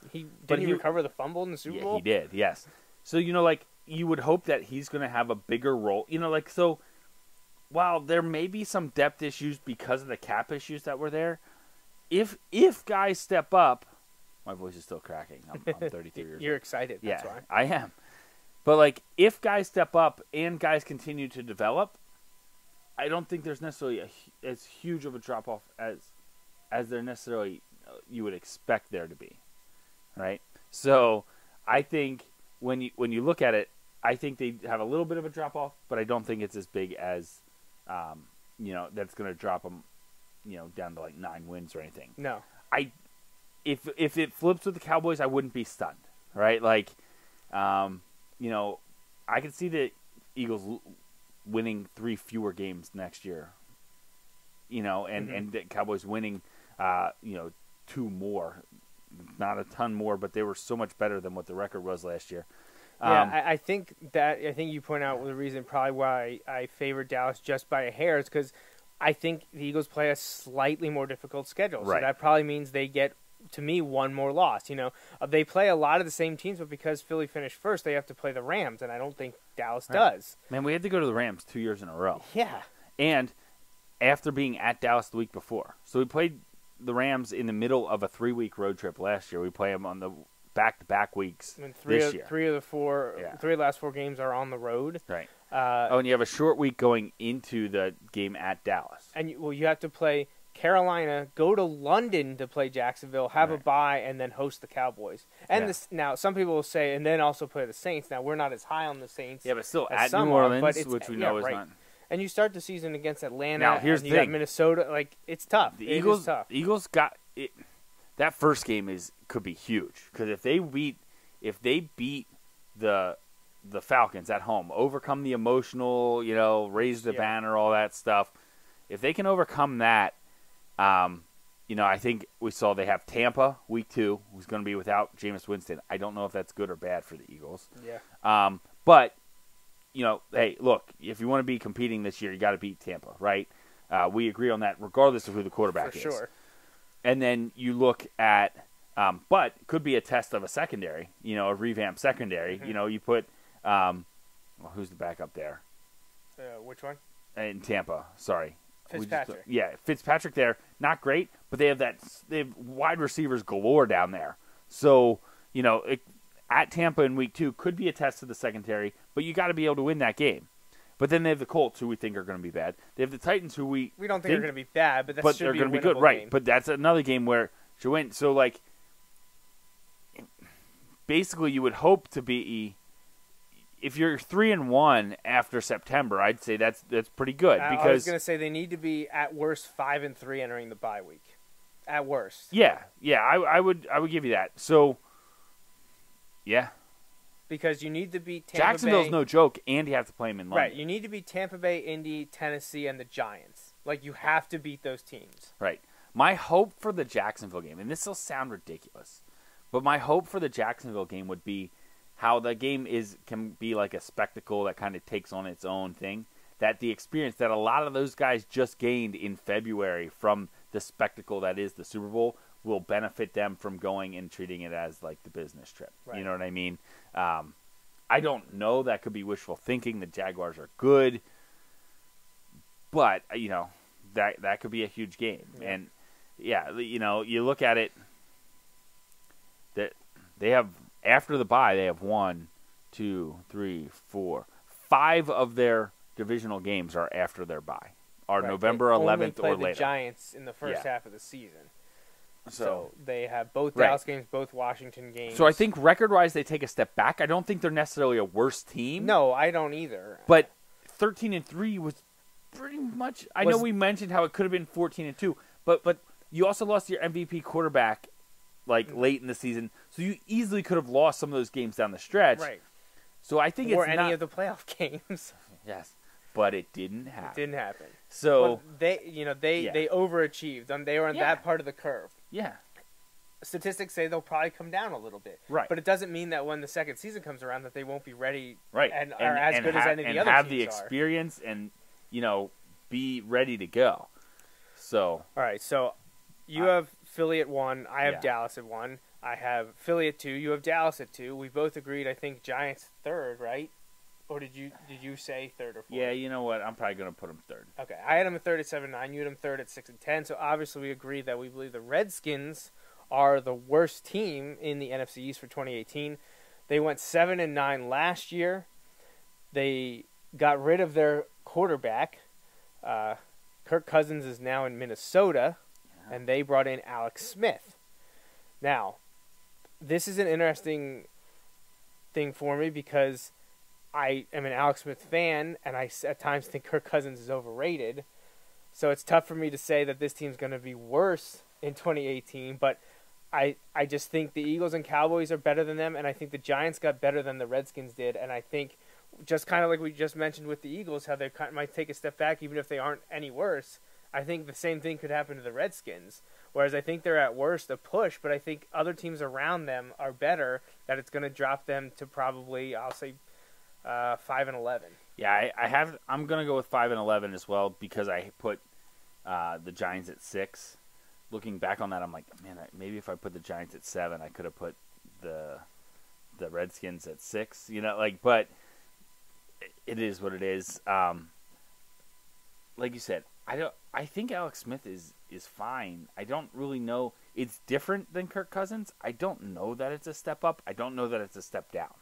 Did he recover the fumble in the Super Bowl? Yeah, he did, yes. So, you would hope that he's going to have a bigger role. So while there may be some depth issues because of the cap issues that were there, if guys step up, my voice is still cracking. I'm 33 years old. You're excited. That's why. I am. But, if guys step up and guys continue to develop, I don't think there's necessarily as huge of a drop-off as there necessarily you would expect there to be, right? So I think when you look at it, I think they have a little bit of a drop-off, but I don't think it's as big as, that's going to drop them, down to 9 wins or anything. No. If it flips with the Cowboys, I wouldn't be stunned, right? I could see the Eagles winning 3 fewer games next year, and the Cowboys winning, 2 more, not a ton more, but they were so much better than what the record was last year. I think you point out the reason probably why I favored Dallas just by a hair is because I think the Eagles play a slightly more difficult schedule. So that probably means they get, to me, 1 more loss. They play a lot of the same teams, but because Philly finished first, they have to play the Rams, and I don't think Dallas does. Man, we had to go to the Rams 2 years in a row. Yeah. And after being at Dallas the week before. So we played the Rams in the middle of a 3-week road trip last year. We play them on the back-to-back weeks this year. 3 of the last 4 games are on the road. Right. And you have a short week going into the game at Dallas. And you have to play Carolina, go to London to play Jacksonville, have a bye, and then host the Cowboys. And now some people will say, and then also play the Saints. Now we're not as high on the Saints. Yeah, but still at New Orleans, which we know is not. And you start the season against Atlanta. Now here's and the you thing: got Minnesota. It's tough. The Eagles got it. That first game could be huge because if they beat the Falcons at home, overcome the emotional, raise the banner, all that stuff. If they can overcome that. I think we saw they have Tampa week 2, who's going to be without Jameis Winston. I don't know if that's good or bad for the Eagles. Yeah. But hey, look, if you want to be competing this year, you got to beat Tampa, right? We agree on that, regardless of who the quarterback is. For sure. And then you look at, but could be a test of a secondary, a revamped secondary. Mm-hmm. You put, who's the backup there? Which one? In Tampa, sorry. Fitzpatrick. Fitzpatrick there, not great, but they have wide receivers galore down there. So, at Tampa in week 2 could be a test of the secondary, but you got to be able to win that game. But then they have the Colts, who we think are going to be bad. They have the Titans, who we don't think are going to be bad, but they're going to be good, right? Game. But that's another game where you win. So, basically, you would hope to be. If you're 3-1 after September, I'd say that's pretty good. Because I was going to say they need to be at worst 5-3 entering the bye week. At worst. Yeah, I would give you that. So, yeah. Because you need to beat Tampa Jacksonville's Bay. no joke, and you have to play them in London. Right, you need to beat Tampa Bay, Indy, Tennessee, and the Giants. You have to beat those teams. Right. My hope for the Jacksonville game, and this will sound ridiculous, but my hope for the Jacksonville game would be how the game can be like a spectacle that kind of takes on its own thing. That the experience that a lot of those guys just gained in February from the spectacle that is the Super Bowl will benefit them from going and treating it as like the business trip. Right. You know what I mean? I don't know. That could be wishful thinking. The Jaguars are good, but that could be a huge game. Yeah. And you look at it. That they have after the bye, they have 1, 2, 3, 4, 5 of their divisional games are after their bye. Are November 11th or later. The Giants in the first Yeah. half of the season. So So they have both Right. Dallas games, both Washington games. I think record-wise they take a step back. I don't think they're necessarily a worse team. No, I don't either. But 13-3 was pretty much. I know we mentioned how it could have been 14-2, but you also lost your MVP quarterback late in the season, so you easily could have lost some of those games down the stretch. Right. So I think Or it's any not, of the playoff games. yes, but it didn't happen. It didn't happen. So Well, they Yeah. overachieved. They were on Yeah. that part of the curve. yeah, Statistics say they'll probably come down a little bit. Right. But it doesn't mean that when the second season comes around that they won't be ready right, and are as good as any of the other have teams the experience and be ready to go. So All right, so you have Philly at 1. I have Yeah. Dallas at 1. I have Philly at 2. You have Dallas at 2. We both agreed, I think, Giants third, right? Or did you say third or fourth? yeah, you know what? I'm probably going to put them third. Okay, I had them at third at 7-9. You had them third at 6-10. So obviously we agreed that we believe the Redskins are the worst team in the NFC East for 2018. They went 7-9 last year. They got rid of their quarterback. Kirk Cousins is now in Minnesota, and they brought in Alex Smith. Now, this is an interesting thing for me because I am an Alex Smith fan, and I at times think Kirk Cousins is overrated. So it's tough for me to say that this team's going to be worse in 2018, but I just think the Eagles and Cowboys are better than them, and I think the Giants got better than the Redskins did, and I think just kind of like we just mentioned with the Eagles, how they might take a step back even if they aren't any worse, I think the same thing could happen to the Redskins. Whereas I think they're at worst a push, but I think other teams around them are better, that it's going to drop them to probably, I'll say, 5-11. Yeah, I'm going to go with 5-11 as well because I put the Giants at 6. Looking back on that, I'm like, man, maybe if I put the Giants at 7, I could have put the Redskins at 6. But it is what it is. Like you said, I think Alex Smith is fine. I don't really know. It's different than Kirk Cousins. I don't know that it's a step up. I don't know that it's a step down.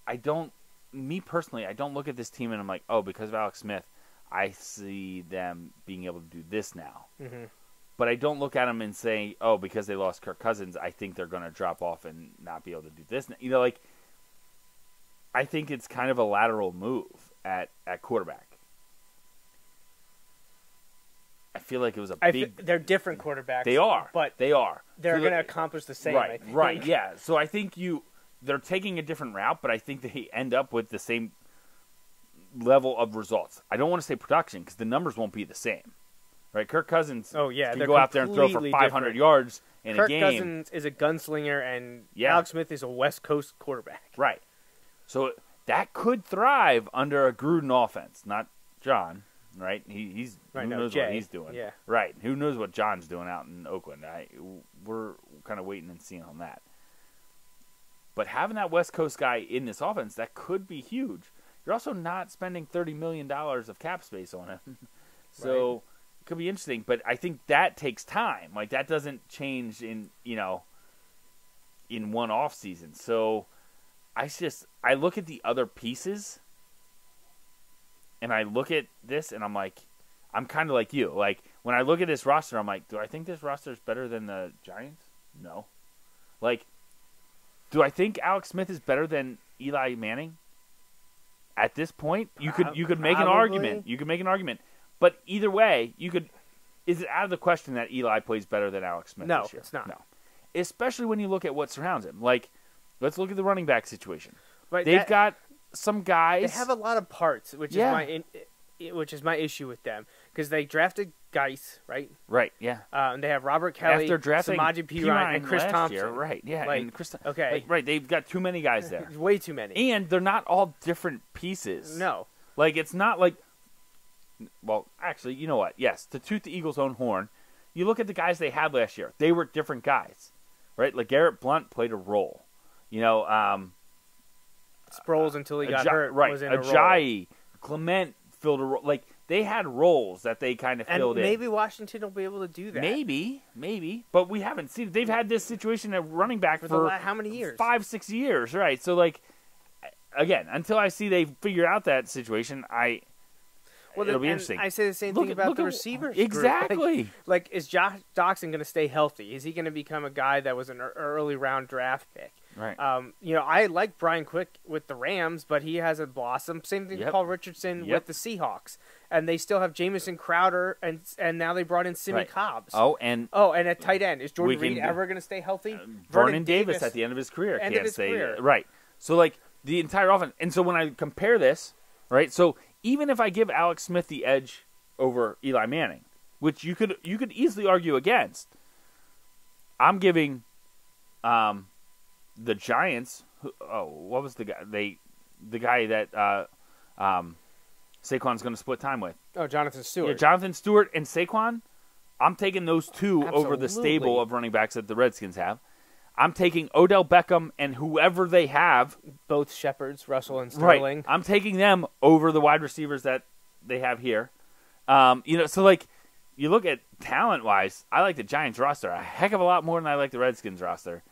I don't. Me personally, I don't look at this team and I'm like, oh, because of Alex Smith, I see them being able to do this now. Mm-hmm. But I don't look at them and say, oh, because they lost Kirk Cousins, I think they're going to drop off and not be able to do this. I think it's kind of a lateral move at quarterback. I feel like it was they're different quarterbacks. They are, but they are. They're So going to accomplish the same. Right, I think. right, yeah. So I think they're taking a different route, but I think they end up with the same level of results. I don't want to say production because the numbers won't be the same. Right? Kirk Cousins can go out there and throw for 500 different. yards in Kirk a game. Cousins is a gunslinger, and Alex Smith is a West Coast quarterback. Right. So that could thrive under a Gruden offense, not John. Right? Who knows what he's doing? Yeah. Right. Who knows what John's doing out in Oakland? We're kind of waiting and seeing on that. But having that West Coast guy in this offense, that could be huge. You're also not spending $30 million of cap space on him. So it could be interesting. But I think that takes time. Like, that doesn't change in one off season. So I look at the other pieces and I look at this and I'm like, I'm kind of like you. Like, when I look at this roster, I'm like, do I think this roster is better than the Giants? No. Like, do I think Alex Smith is better than Eli Manning? At this point, you could make an argument. You could make an argument. But either way, is it out of the question that Eli plays better than Alex Smith this year? No, it's not. No. Especially when you look at what surrounds him. Like, let's look at the running back situation. Right, They've got some guys. They have a lot of parts, which is my issue with them, because they drafted Geis, right? Right. Yeah. And they have Robert Kelly, After drafting Samaje Perine, and Chris last Thompson. year, right? Yeah. Like, and Chris, okay. like, right. They've got too many guys there. Way too many. And they're not all different pieces. No. Like, it's not like. Well, actually, you know what? Yes, to toot the Eagles' own horn, you look at the guys they had last year. They were different guys, right? Like Garrett Blunt played a role. Sproles until he got hurt. Right. Was in a role. Ajayi, Clement filled a role. Like, they had roles that they kind of filled in. Maybe Washington will be able to do that. Maybe. But we haven't seen it. They've had this situation at running back for how many years? 5-6 years, right? So, like, again, until I see they figure out that situation, it'll be interesting. I say the same thing about the receivers. Exactly. Like, is Josh Doxson going to stay healthy? Is he going to become a guy that was an early round draft pick? Right. I like Brian Quick with the Rams, but he hasn't blossomed. Same thing with Paul Richardson with the Seahawks. And they still have Jamison Crowder, and now they brought in Simi Cobbs. And at tight end. Is Jordan Reed ever going to stay healthy? Vernon Davis at the end of his career can't stay. Career. Right. So, like, the entire offense. And so when I compare this, right, so even if I give Alex Smith the edge over Eli Manning, which you could easily argue against, I'm giving the Giants. What was the guy? The guy that Saquon's going to split time with. Oh, Jonathan Stewart. Yeah, Jonathan Stewart and Saquon. I'm taking those two over the stable of running backs that the Redskins have. I'm taking Odell Beckham and whoever they have. Both Shepherds, Russell and Sterling. Right. I'm taking them over the wide receivers that they have here. So, like, you look at talent-wise, I like the Giants roster a heck of a lot more than I like the Redskins roster.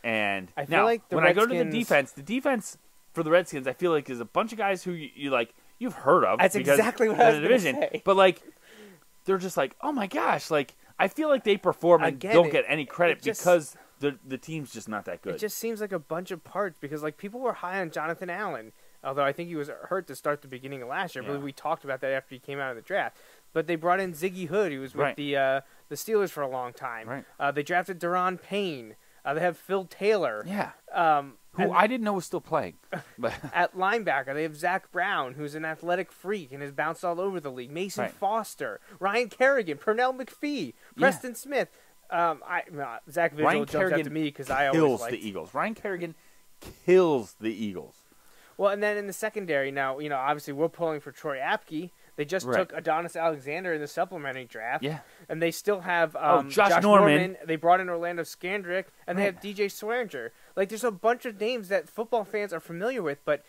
And I feel like when I go to the defense for the Redskins, I feel like is a bunch of guys who you've heard of. That's exactly what I was going to say. But, like, they're just like, oh my gosh, like, I feel like they perform and don't get any credit because the team's just not that good. It just seems like a bunch of parts because, like, people were high on Jonathan Allen, although I think he was hurt to start the beginning of last year. I believe we talked about that after he came out of the draft. But they brought in Ziggy Hood, who was with the Steelers for a long time. Right. They drafted Daron Payne. They have Phil Taylor. Yeah. Who I didn't know was still playing. But at linebacker, they have Zach Brown, who's an athletic freak and has bounced all over the league. Mason Foster, Ryan Kerrigan, Pernell McPhee, Preston Smith. Zach Vigil jumps out to me because I always liked the Eagles. Ryan Kerrigan kills the Eagles. Well, and then in the secondary now, obviously we're pulling for Troy Apke. They just took Adonis Alexander in the supplementary draft. Yeah. And they still have Josh Norman. They brought in Orlando Scandrick, and they have DJ Swearinger. Like, there's a bunch of names that football fans are familiar with, but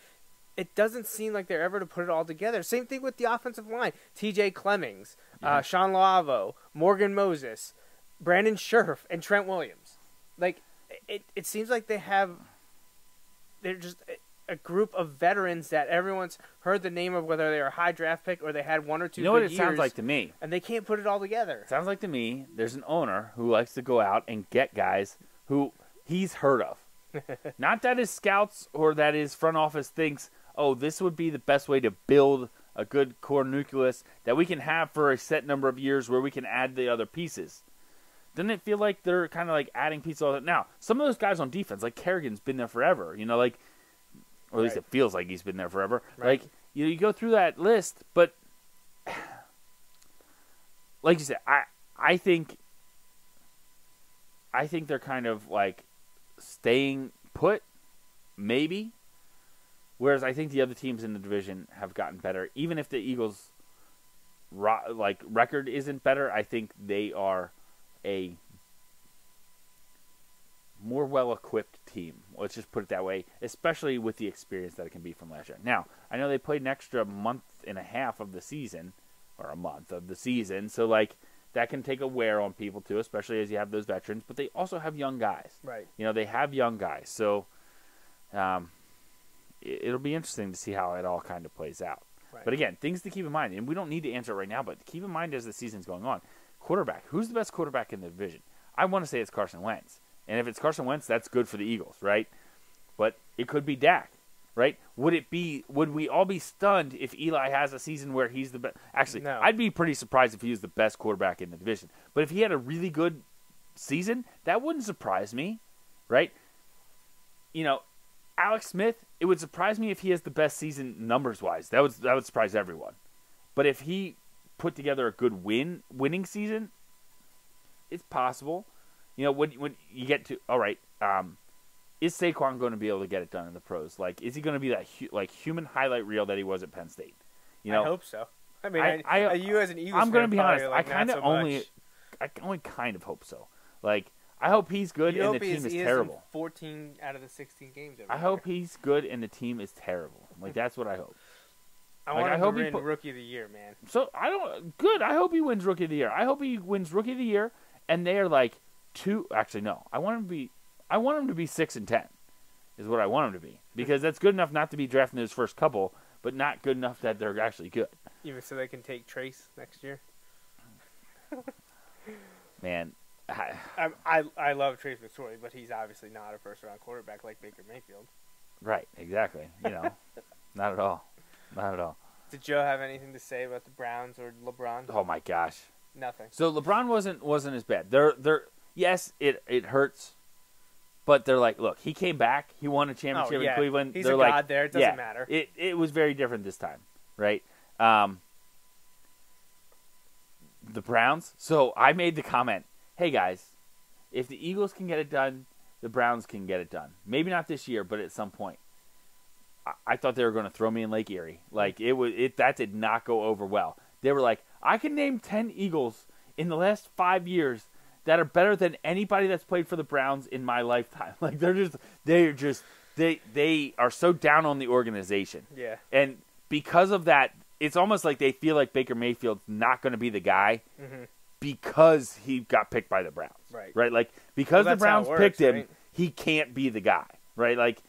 it doesn't seem like they're ever to put it all together. Same thing with the offensive line. T.J. Clemmings, Sean Lavo, Morgan Moses, Brandon Scherf, and Trent Williams. Like, it seems like they're just a group of veterans that everyone's heard the name of, whether they're a high draft pick or they had one or two. You know what it sounds like to me? And they can't put it all together. It sounds like to me there's an owner who likes to go out and get guys who he's heard of. Not that his scouts or that his front office thinks, oh, this would be the best way to build a good core nucleus that we can have for a set number of years where we can add the other pieces. Doesn't it feel like they're kind of like adding pieces all that? Now, some of those guys on defense, like Kerrigan's been there forever, or at least it feels like he's been there forever. Right. Like, you go through that list, but like you said, I think they're kind of like staying put, maybe. Whereas I think the other teams in the division have gotten better. Even if the Eagles' record isn't better, I think they are a more well-equipped team. Let's just put it that way, especially with the experience that it can be from last year. Now, I know they played an extra month and a half of the season, or a month of the season, so, like, that can take a wear on people, too, especially as you have those veterans, but they also have young guys. Right. They have young guys, so it'll be interesting to see how it all kind of plays out. Right. But, again, things to keep in mind, and we don't need to answer it right now, but keep in mind as the season's going on. Quarterback. Who's the best quarterback in the division? I want to say it's Carson Wentz. And if it's Carson Wentz, that's good for the Eagles, right? But it could be Dak, right? Would we all be stunned if Eli has a season where he's the best? Actually, no. I'd be pretty surprised if he was the best quarterback in the division. But if he had a really good season, that wouldn't surprise me, right? Alex Smith, it would surprise me if he has the best season numbers-wise. That would surprise everyone. But if he put together a good winning season, it's possible. When you get to, all right, is Saquon going to be able to get it done in the pros? Like, is he going to be that human highlight reel that he was at Penn State? I hope so. I mean, you as an Eagles I'm going to be honest. like, I only kind of hope so. Like, I hope he's good and the team is terrible. 14 out of the 16 games. I hope he's good and the team is terrible. Like, that's what I hope. I want him to win Rookie of the Year, man. So, good. I hope he wins Rookie of the Year. I hope he wins Rookie of the Year, and they are like actually, no. I want him to be 6-10 is what I want him to be. Because that's good enough not to be drafted in his first couple, but not good enough that they're actually good. Even so they can take Trace next year? Man. I love Trace McSorley, but he's obviously not a first-round quarterback like Baker Mayfield. Right, exactly. Not at all. Not at all. Did Joe have anything to say about the Browns or LeBron? Oh my gosh. Nothing. So LeBron wasn't as bad. Yes, it hurts, but they're like, look, he came back, he won a championship in Cleveland. He's they're a like, god there. It doesn't matter. It was very different this time, right? The Browns. So I made the comment, hey guys, if the Eagles can get it done, the Browns can get it done. Maybe not this year, but at some point. I thought they were going to throw me in Lake Erie. Like that did not go over well. They were like, I can name 10 Eagles in the last 5 years that are better than anybody that's played for the Browns in my lifetime. Like they are so down on the organization. Yeah. And because of that, it's almost like they feel like Baker Mayfield's not going to be the guy because he got picked by the Browns. Right. Right. Like because the Browns picked him, right? He can't be the guy. Right. Like.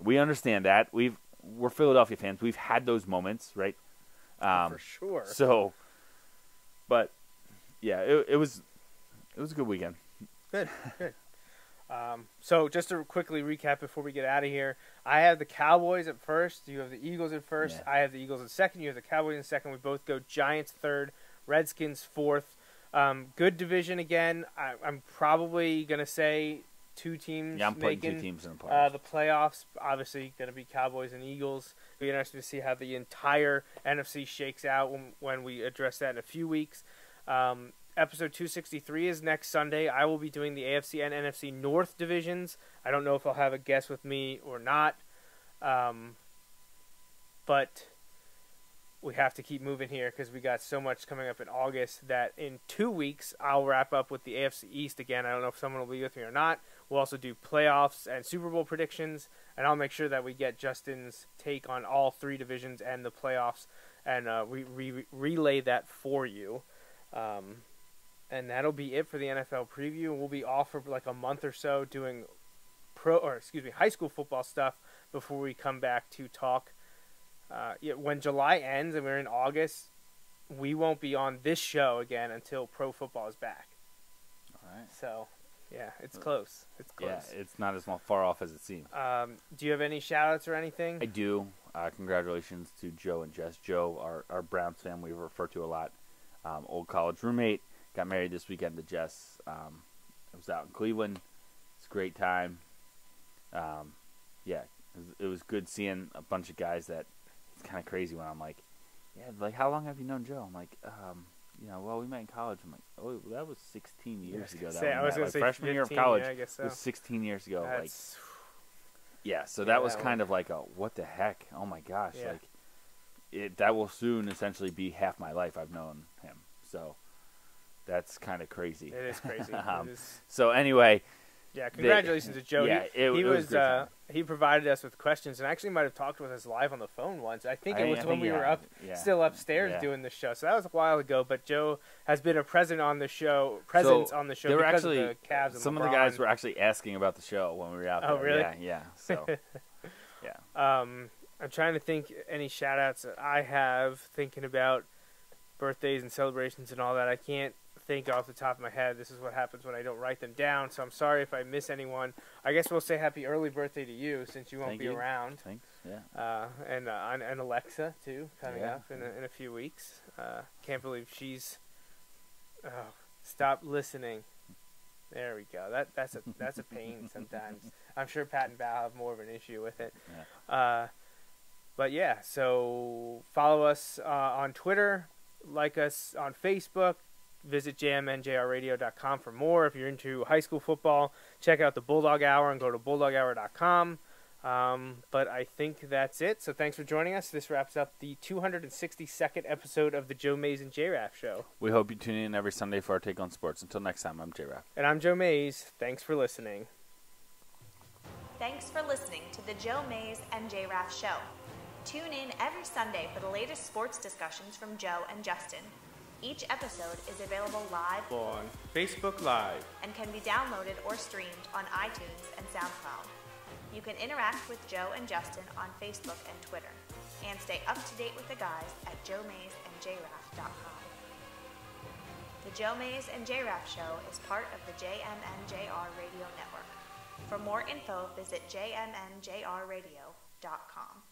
We understand that. We're Philadelphia fans. We've had those moments, right? For sure. So, but yeah, it was a good weekend. Good. So just to quickly recap before we get out of here, I have the Cowboys at first. You have the Eagles at first. Yeah. I have the Eagles at second. You have the Cowboys in second. We both go Giants third, Redskins fourth. Good division again. I'm probably gonna say. Two teams I'm putting making 2 teams in the playoffs. The playoffs. Obviously, going to be Cowboys and Eagles. It'll be interesting to see how the entire NFC shakes out when we address that in a few weeks. Episode 263 is next Sunday. I will be doing the AFC and NFC North divisions. I don't know if I'll have a guest with me or not, but we have to keep moving here because we got so much coming up in August that in 2 weeks I'll wrap up with the AFC East again. I don't know if someone will be with me or not. We'll also do playoffs and Super Bowl predictions, and I'll make sure that we get Justin's take on all 3 divisions and the playoffs, and relay that for you. And that'll be it for the NFL preview. We'll be off for like a month or so doing high school football stuff before we come back to talk. When July ends and we're in August, we won't be on this show again until pro football is back. All right. So, yeah, it's close. It's close. Yeah, it's not as far off as it seems. Do you have any shout-outs or anything? I do. Congratulations to Joe and Jess. Joe, our Browns fan we refer to a lot. Old college roommate. Got married this weekend to Jess. I was out in Cleveland. It's a great time. It was good seeing a bunch of guys that it's kind of crazy when I'm like, yeah, like, how long have you known Joe? I'm like, well, we met in college. I'm like, oh, that was 16 years ago. I was going to say freshman 15, year of college. Yeah, I guess so. Was 16 years ago. That's... So that was kind of like a, what the heck? Oh my gosh. Yeah. That will soon essentially be half my life I've known him. So that's kind of crazy. It is crazy. So anyway. Yeah, congratulations to Joe. Yeah, he provided us with questions and actually might have talked with us live on the phone once. I think it was when we were still upstairs doing the show. So that was a while ago. But Joe has been a presence on the show because of the Cavs and some LeBron. of the guys were actually asking about the show when we were out there. Oh, really? Yeah. So, yeah. I'm trying to think any shout-outs that I have, thinking about birthdays and celebrations and all that. I can't think off the top of my head. This is what happens when I don't write them down, so I'm sorry if I miss anyone. I guess we'll say happy early birthday to you since you won't be around. Thanks. Yeah. And Alexa too, coming up in a few weeks. Can't believe she's stop listening. There we go. That's a pain sometimes. I'm sure Pat and Val have more of an issue with it. Yeah. But yeah, so follow us on Twitter, like us on Facebook. Visit jmnjrradio.com for more. If you're into high school football, check out the Bulldog Hour and go to bulldoghour.com. But I think that's it. So thanks for joining us. This wraps up the 262nd episode of the Joe Mays and J-Raff Show. We hope you tune in every Sunday for our take on sports. Until next time, I'm J-Raff. And I'm Joe Mays. Thanks for listening. Thanks for listening to the Joe Mays and J-Raff Show. Tune in every Sunday for the latest sports discussions from Joe and Justin. Each episode is available live On Facebook Live. and can be downloaded or streamed on iTunes and SoundCloud. You can interact with Joe and Justin on Facebook and Twitter, and stay up to date with the guys at joemaysandjraff.com. The Joe Mays and J-Raff Show is part of the JMNJR Radio Network. For more info, visit jmnjrradio.com.